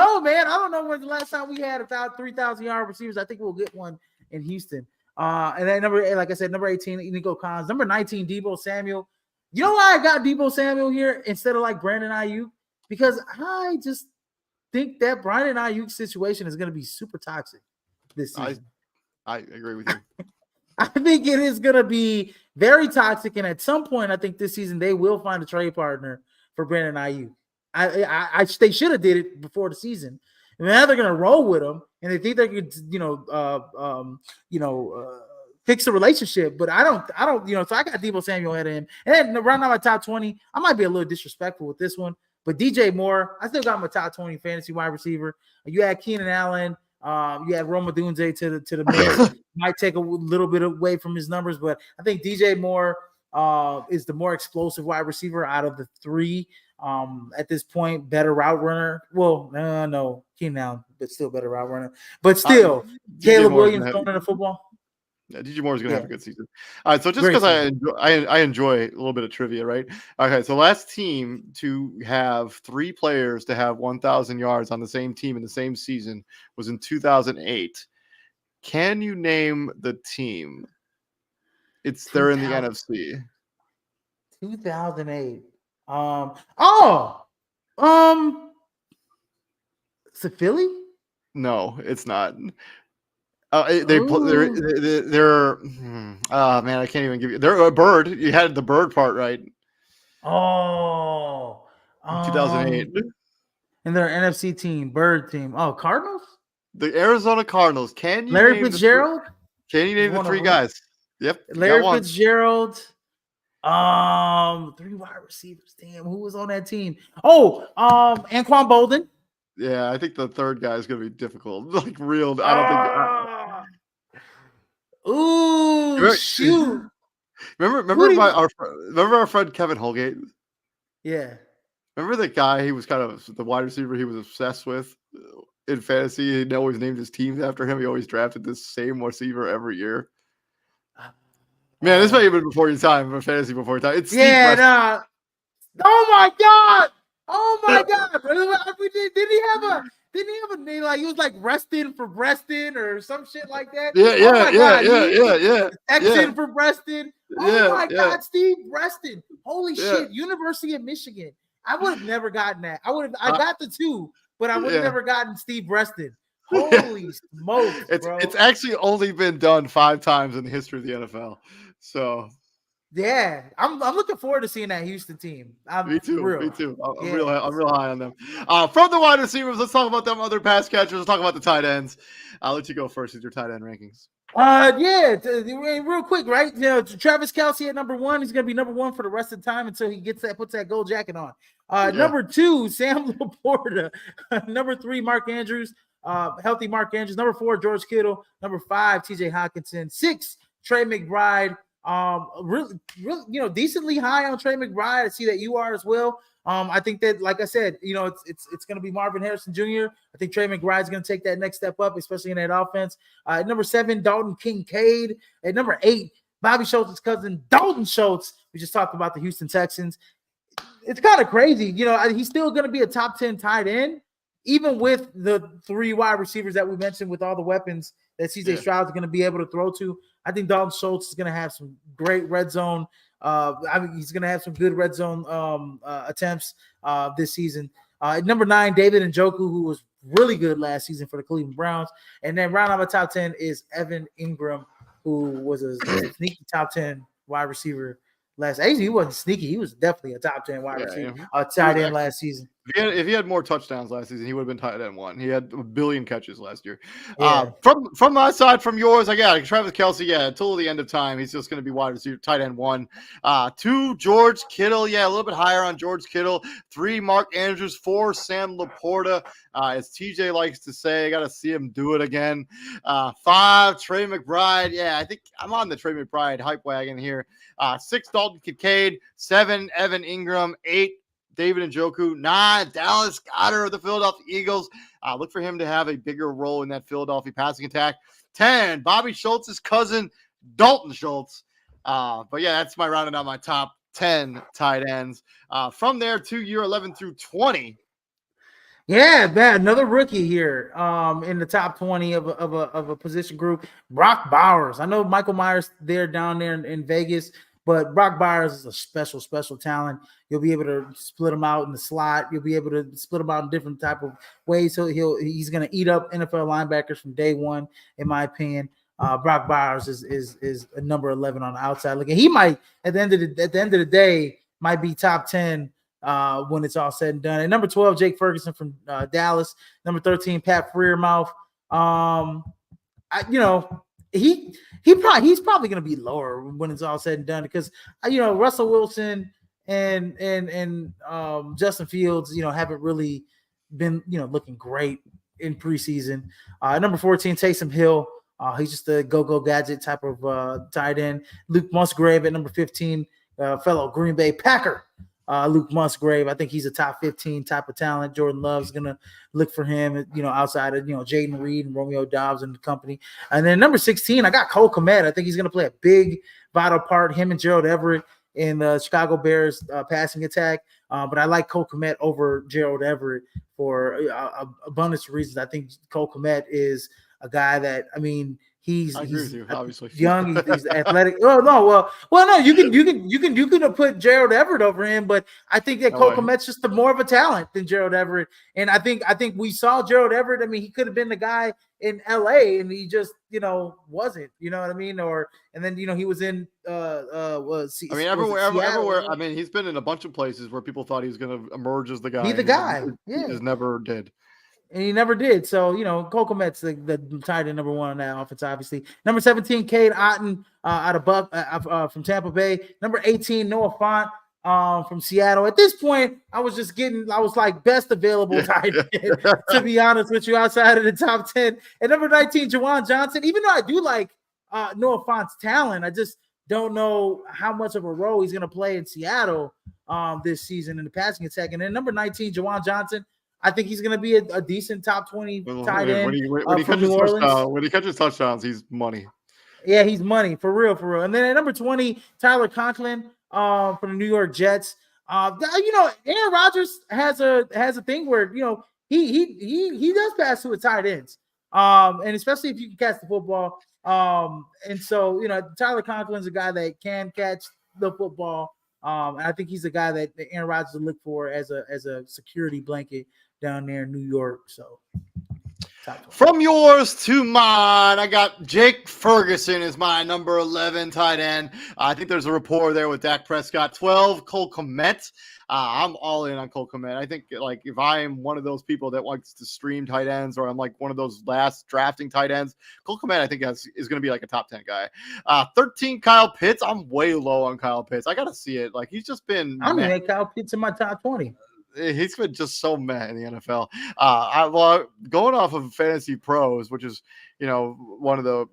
B: know when the last time we had 3,000-yard receivers. I think we'll get one in Houston. And then like I said, number 18, Nico Collins. Number 19, Deebo Samuel. You know why I got Deebo Samuel here instead of like Brandon Ayuk? Because I just think that Brandon Ayuk situation is going to be super toxic this season.
A: I agree with you.
B: I think it is going to be very toxic, and at some point, I think this season they will find a trade partner for Brandon Ayuk. They should have did it before the season. And now they're going to roll with him, and they think they could, fix the relationship. But I don't. So I got Deebo Samuel ahead of him, and then right now my top 20. I might be a little disrespectful with this one, but DJ Moore, I still got my top 20 fantasy wide receiver. You had Keenan Allen. You had Roma Dunze to the mix. Might take a little bit away from his numbers, but I think DJ Moore is the more explosive wide receiver out of the three. At this point, better route runner. Well, no, Keenan Allen, but still better route runner. But still, Caleb Williams throwing in the football.
A: Yeah, DJ Moore is going to have a good season. All right, so just because I enjoy a little bit of trivia, right? Okay, so last team to have 3 players to have 1,000 yards on the same team in the same season was in 2008. Can you name the team? They're in the NFC.
B: 2008. Is it Philly?
A: No, it's not. They're man, I can't even give you. They're a bird. You had the bird part right. 2008.
B: And their NFC team, bird team. Oh, Cardinals?
A: The Arizona Cardinals. Can you
B: Larry Fitzgerald?
A: Can you name the 3 guys? Yep.
B: Larry Fitzgerald. 3 wide receivers. Damn, who was on that team? Anquan Bolden.
A: Yeah, I think the third guy is going to be difficult. Like real. I
B: don't think. Shoot.
A: Remember our friend Kevin Holgate?
B: Yeah.
A: Remember the guy he was kind of the wide receiver he was obsessed with in fantasy? He always named his teams after him. He always drafted this same receiver every year. Man, this might have been before your time for fantasy before your time. It's
B: Oh my God. Oh my God. Did he have a name like he was like Reston for Breaston or some shit like that?
A: Yeah.
B: Exton for Breaston. Oh my God, Steve Breaston. Holy shit. University of Michigan. I would have never gotten that. I got the 2, but I would have never gotten Steve Breaston. Holy smokes, bro.
A: It's actually only been done 5 times in the history of the NFL. So
B: yeah, I'm looking forward to seeing that Houston team.
A: Me too. I'm real high on them. From the wide receivers, let's talk about them other pass catchers. Let's talk about the tight ends. I'll let you go first with your tight end rankings.
B: Real quick, right? Travis Kelce at number 1. He's gonna be number 1 for the rest of the time until he puts that gold jacket on. Number 2, Sam Laporta. Number 3, Mark Andrews. Healthy Mark Andrews. Number 4, George Kittle. Number 5, TJ Hawkinson. 6, Trey McBride. Really, decently high on Trey McBride. I see that you are as well. I think that, like I said, it's going to be Marvin Harrison Jr. I think Trey McBride is going to take that next step up, especially in that offense. At number 7, Dalton Kincaid. At number 8, Bobby Schultz's cousin, Dalton Schultz. We just talked about the Houston Texans. It's kind of crazy. He's still going to be a top 10 tight end, even with the 3 wide receivers that we mentioned with all the weapons that CJ Stroud is going to be able to throw to. I think Dalton Schultz is going to have some great red zone. He's going to have some good red zone attempts this season. At number 9, David Njoku, who was really good last season for the Cleveland Browns. And then round out my top 10 is Evan Ingram, who was a sneaky top 10 wide receiver last. Actually, he wasn't sneaky. He was definitely a top 10 wide receiver, tight end last season.
A: If he had more touchdowns last season, he would have been tight end 1. He had 1 billion catches last year.
B: Yeah.
A: From my side, from yours, I got Travis Kelce. Yeah, until the end of time, he's just going to be wide receiver, tight end 1. 2, George Kittle. Yeah, a little bit higher on George Kittle. 3, Mark Andrews. 4, Sam Laporta. As TJ likes to say, I got to see him do it again. 5, Trey McBride. Yeah, I think I'm on the Trey McBride hype wagon here. 6, Dalton Kincaid. 7, Evan Ingram. 8, David Njoku. 9, Dallas Goedert of the Philadelphia Eagles. Look for him to have a bigger role in that Philadelphia passing attack. 10, Bobby Schultz's cousin, Dalton Schultz. But yeah, that's my rounding out my top 10 tight ends. From there to year 11 through 20.
B: Yeah, man, another rookie here in the top 20 of a position group. Brock Bowers. I know Michael Myers down there in Vegas, but Brock Bowers is a special talent. You'll be able to split him out in the slot. You'll be able to split him out in different type of ways. So he's going to eat up NFL linebackers from day one, in my opinion. Brock Bowers is a number 11 on the outside. Look, he might at the end of the day might be top 10 when it's all said and done. And number 12, Jake Ferguson from Dallas. Number 13, Pat Freiermouth. He's probably going to be lower when it's all said and done because Russell Wilson and Justin Fields haven't really been looking great in preseason. Number 14, Taysom Hill. He's just a go gadget type of tight end. Luke Musgrave at number 15, fellow Green Bay Packer. Luke Musgrave, I think he's a top 15 type of talent. Jordan Love's gonna look for him, outside of Jaden Reed and Romeo Dobbs and the company. And then number 16, I got Cole Kmet. I think he's gonna play a big, vital part. Him and Gerald Everett in the Chicago Bears passing attack. But I like Cole Kmet over Gerald Everett for abundance of reasons. I think Cole Kmet is a guy that he's
A: you, obviously
B: young, he's athletic. Oh no, no, you can put Gerald Everett over him, but I think that Cole Kmet's just more of a talent than Gerald Everett. And I think we saw Gerald Everett. He could have been the guy in LA and he just wasn't, you know what I mean? And then he was in
A: everywhere. He's been in a bunch of places where people thought he was going to emerge as the guy.
B: He the guy.
A: He just never did.
B: And he never did. So, Cole Kmet's the tight end number 1 on that offense, obviously. Number 17, Cade Otton from Tampa Bay. Number 18, Noah Fant from Seattle. At this point, I was like best available tight end, to be honest with you, outside of the top 10. And number 19, Juwan Johnson. Even though I do like Noah Fant's talent, I just don't know how much of a role he's going to play in Seattle this season in the passing attack. And then number 19, Juwan Johnson. I think he's going to be a decent top 20 tight end from New Orleans.
A: When he catches touchdowns, he's money.
B: Yeah, he's money for real. And then at number 20, Tyler Conklin from the New York Jets. Aaron Rodgers has a thing where he does pass to his tight ends, and especially if you can catch the football. And so Tyler Conklin's a guy that can catch the football. And I think he's a guy that Aaron Rodgers will look for as a security blanket down there in New York. So
A: from yours to mine, I got Jake Ferguson as my number 11 tight end. I think there's a rapport there with Dak Prescott. 12, Cole Kmet. I'm all in on Cole Kmet. I think if I'm one of those people that likes to stream tight ends, or I'm like one of those last drafting tight ends, Cole Kmet I think is going to be like a top 10 guy. 13, Kyle Pitts. I'm way low on Kyle Pitts. I got to see it. He's just been.
B: I'm going to make Kyle Pitts in my top 20.
A: He's been just so meh in the NFL. Going off of Fantasy Pros, which is one of their.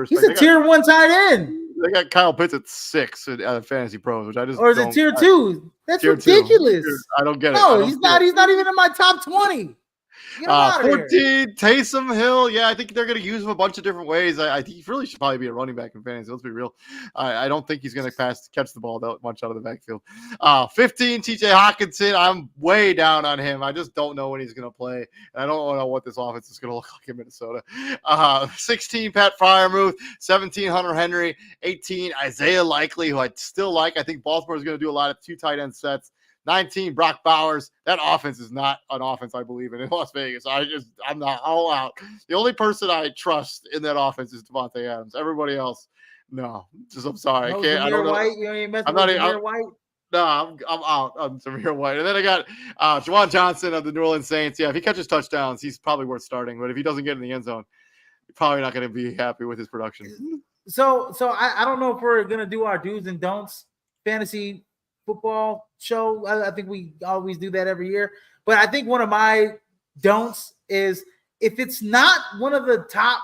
B: He's a tier 1 tight end.
A: They got Kyle Pitts at 6 at Fantasy Pros, which I just.
B: Or is it tier 2? That's ridiculous.
A: I don't get it.
B: No, he's not even in my top 20.
A: 14, Taysom Hill. Yeah, I think they're going to use him a bunch of different ways. I think he really should probably be a running back in fantasy. Let's be real. I don't think he's going to catch the ball that much out of the backfield. 15, TJ Hawkinson. I'm way down on him. I just don't know when he's going to play. And I don't know what this offense is going to look like in Minnesota. 16, Pat Freiermuth. 17, Hunter Henry. 18, Isaiah Likely, who I still like. I think Baltimore is going to do a lot of 2 tight end sets. 19, Brock Bowers. That offense is not an offense I believe in Las Vegas. I'm not all out. The only person I trust in that offense is Devontae Adams. Everybody else, no. I'm sorry.
B: No,
A: I can't.
B: Zamir
A: I don't know.
B: White? You ain't messing with Zamir White?
A: No, I'm out on Zamir White. And then I got Juwan Johnson of the New Orleans Saints. Yeah, if he catches touchdowns, he's probably worth starting. But if he doesn't get in the end zone, you're probably not going to be happy with his production.
B: So I don't know if we're going to do our do's and don'ts fantasy football show. I think we always do that every year. But I think one of my don'ts is if it's not one of the top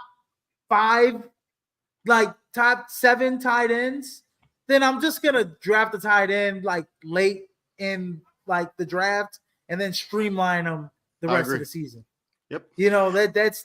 B: 5, top 7 tight ends, then I'm just going to draft a tight end late in the draft and then streamline them the rest of the season.
A: Yep.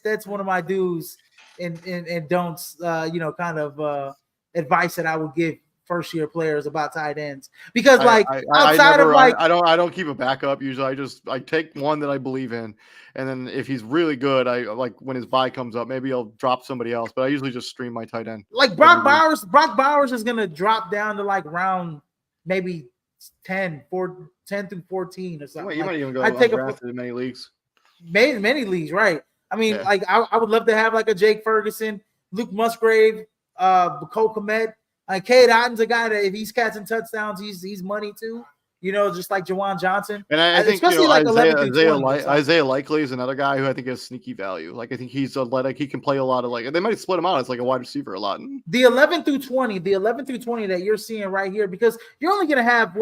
B: That's one of my do's and don'ts, kind of advice that I would give first year players about tight ends because
A: I don't keep a backup usually. I take one that I believe in, and then if he's really good, I like when his bye comes up, maybe I'll drop somebody else. But I usually just stream my tight end.
B: Like Brock Bowers. Brock Bowers is gonna drop down to like round maybe 10 through 14 or something.
A: You might even go undrafted in many leagues.
B: Many leagues, right? I mean, like I would love to have like a Jake Ferguson, Luke Musgrave, Cole Kmet. Like Cade Otton's a guy that if he's catching touchdowns, he's money too. You know, just like Jawan Johnson.
A: And I think especially like Isaiah Likely is another guy who I think has sneaky value. Like I think he's athletic. He can play a lot of like they might split him out as like a wide receiver a lot.
B: The 11 through 20 that you're seeing right here, because you're only gonna have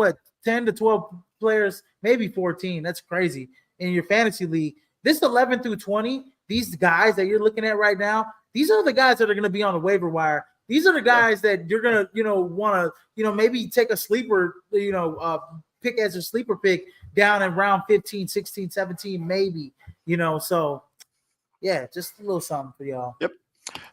B: 10 to 12 players, maybe 14. That's crazy in your fantasy league. This 11 through 20, these guys that you're looking at right now, these are the guys that are gonna be on the waiver wire. These are the guys that you're gonna, want to, maybe take a sleeper, pick as a sleeper pick down in round 15, 16, 17, maybe, so yeah, just a little something for y'all.
A: Yep.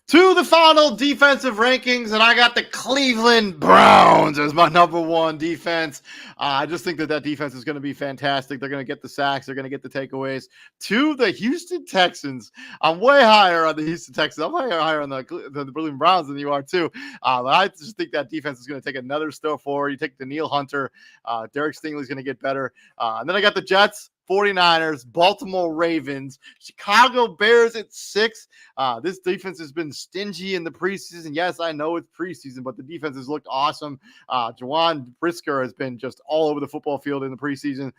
A: To the final defensive rankings, and I got the Cleveland Browns as my number one defense. I just think that defense is going to be fantastic. They're going to get the sacks. They're going to get the takeaways. To the Houston Texans, I'm way higher on the Houston Texans. I'm higher on the Cleveland Browns than you are too. But I just think that defense is going to take another step forward. You take Danielle Hunter. Derek Stingley's going to get better. And then I got the Jets, 49ers, Baltimore Ravens, Chicago Bears at 6. This defense has been stingy in the preseason. Yes, I know it's preseason, but the defense has looked awesome. Jawan Brisker has been just all over the football field in the preseason.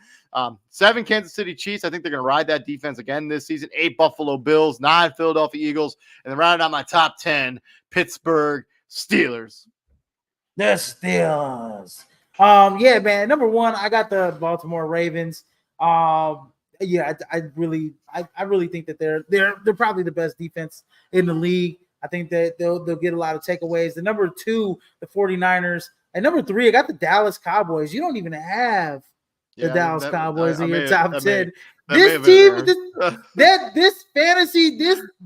A: 7 Kansas City Chiefs. I think they're going to ride that defense again this season. 8 Buffalo Bills, 9 Philadelphia Eagles, and then rounding out my top 10, Pittsburgh Steelers.
B: The Steelers. Yeah, man. Number 1, I got the Baltimore Ravens. I really think that they're probably the best defense in the league. I think that they'll get a lot of takeaways. The number 2, the 49ers, and number 3, I got the Dallas Cowboys. You don't even have the Dallas Cowboys in your top 10. This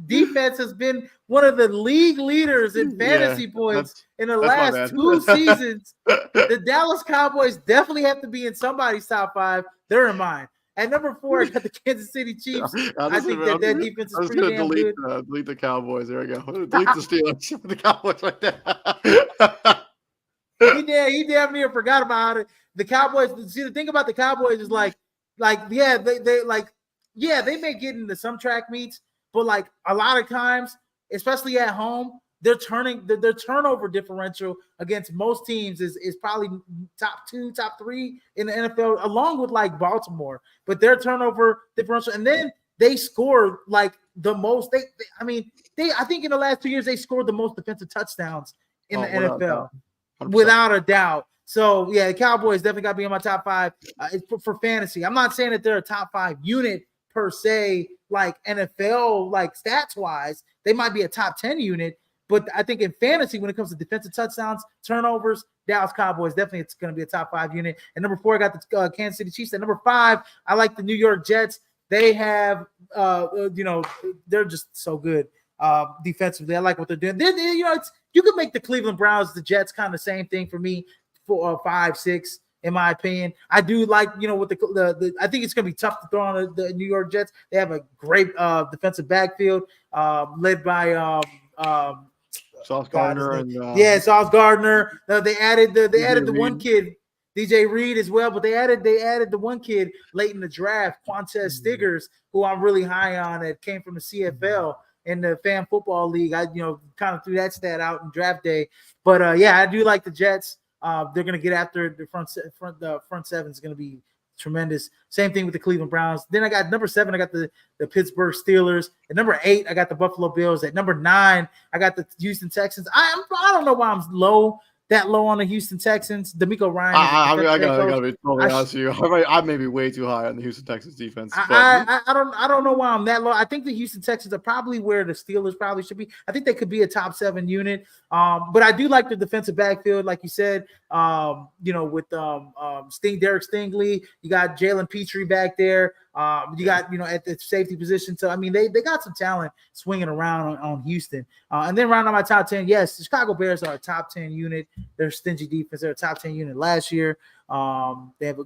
B: defense has been one of the league leaders in fantasy points in the last 2 seasons. The Dallas Cowboys definitely have to be in somebody's top 5. They're in mine. At number 4, I got the Kansas City Chiefs. I think that defense is pretty damn good.
A: Delete the Cowboys. There we go. Delete the Steelers. The Cowboys right there.
B: He damn near forgot about it. The Cowboys. See, the thing about the Cowboys is they may get into some track meets, but like a lot of times, especially at home, their turnover differential against most teams is probably top 2, top 3 in the NFL, along with like Baltimore. But their turnover differential, and then they score like the most. I think in the last 2 years they scored the most defensive touchdowns in the NFL, without a doubt. So yeah, the Cowboys definitely got to be in my top 5 for fantasy. I'm not saying that they're a top 5 unit per se, like NFL, like stats wise. They might be a top 10 unit. But I think in fantasy, when it comes to defensive touchdowns, turnovers, Dallas Cowboys, definitely it's going to be a top 5 unit. And number 4, I got the Kansas City Chiefs. And number 5, I like the New York Jets. They have, they're just so good defensively. I like what they're doing. You could make the Cleveland Browns, the Jets, kind of the same thing for me for 5, 6, in my opinion. I do like, with the I think it's going to be tough to throw on the New York Jets. They have a great defensive backfield led by
A: Sauce Gardner
B: Sauce Gardner. They added the one kid, DJ Reed as well, but they added the one kid late in the draft, Quantez Stiggers, who I'm really high on, that came from the CFL in the Fan Football League. I kind of threw that stat out in draft day, but I do like the Jets. They're going to get after the front seven is going to be tremendous. Same thing with the Cleveland Browns. Then I got number 7, I got the Pittsburgh Steelers. At number 8, I got the Buffalo Bills. At number 9, I got the Houston Texans. I don't know why I'm that low on the Houston Texans. D'Amico Ryan.
A: I gotta be totally honest with you. I may be way too high on the Houston Texans defense.
B: I don't know why I'm that low. I think the Houston Texans are probably where the Steelers probably should be. I think they could be a top 7 unit. But I do like the defensive backfield, like you said. With Derek Stingley, you got Jalen Petrie back there. You got, at the safety position. So, I mean, they got some talent swinging around on Houston. And then round on my top 10, yes, the Chicago Bears are a top 10 unit. They're stingy defense. They're a top 10 unit last year. They have,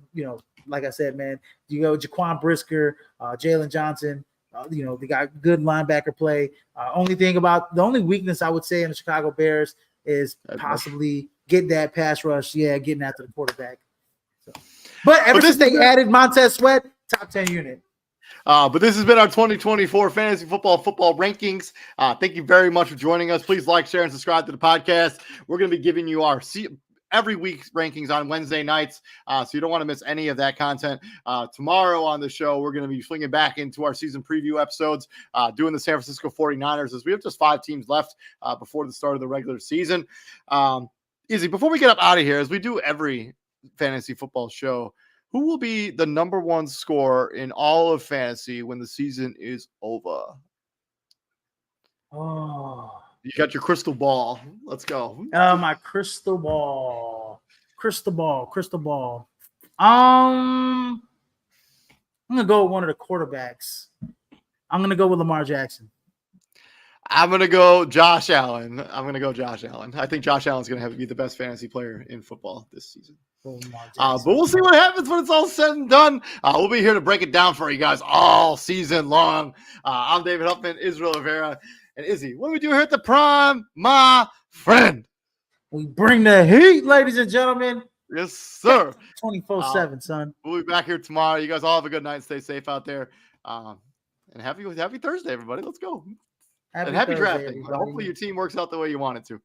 B: like I said, man, you go Jaquan Brisker, Jalen Johnson. They got good linebacker play. The only weakness I would say in the Chicago Bears is possibly get that pass rush. Yeah, getting after the quarterback. So. But ever since they added Montez Sweat, top 10 unit.
A: But this has been our 2024 fantasy football rankings. Thank you very much for joining us. Please like, share, and subscribe to the podcast. We're going to be giving you our every week's rankings on Wednesday nights, so you don't want to miss any of that content. Tomorrow on the show, we're going to be flinging back into our season preview episodes, doing the San Francisco 49ers, as we have just 5 teams left before the start of the regular season. Izzy, before we get up out of here, as we do every fantasy football show, who will be the number 1 scorer in all of fantasy when the season is over?
B: Oh,
A: you got your crystal ball. Let's go.
B: My crystal ball. I'm gonna go with one of the quarterbacks. I'm gonna go with Lamar Jackson.
A: I'm going to go Josh Allen. I think Josh Allen's going to be the best fantasy player in football this season. But we'll see what happens when it's all said and done. We'll be here to break it down for you guys all season long. I'm David Huffman, Israel Rivera, and Izzy. What do we do here at the Prime, my friend?
B: We bring the heat, ladies and gentlemen.
A: Yes, sir.
B: 24/7, son.
A: We'll be back here tomorrow. You guys all have a good night. Stay safe out there. And happy Thursday, everybody. Let's go. Happy drafting. Hopefully your team works out the way you want it to.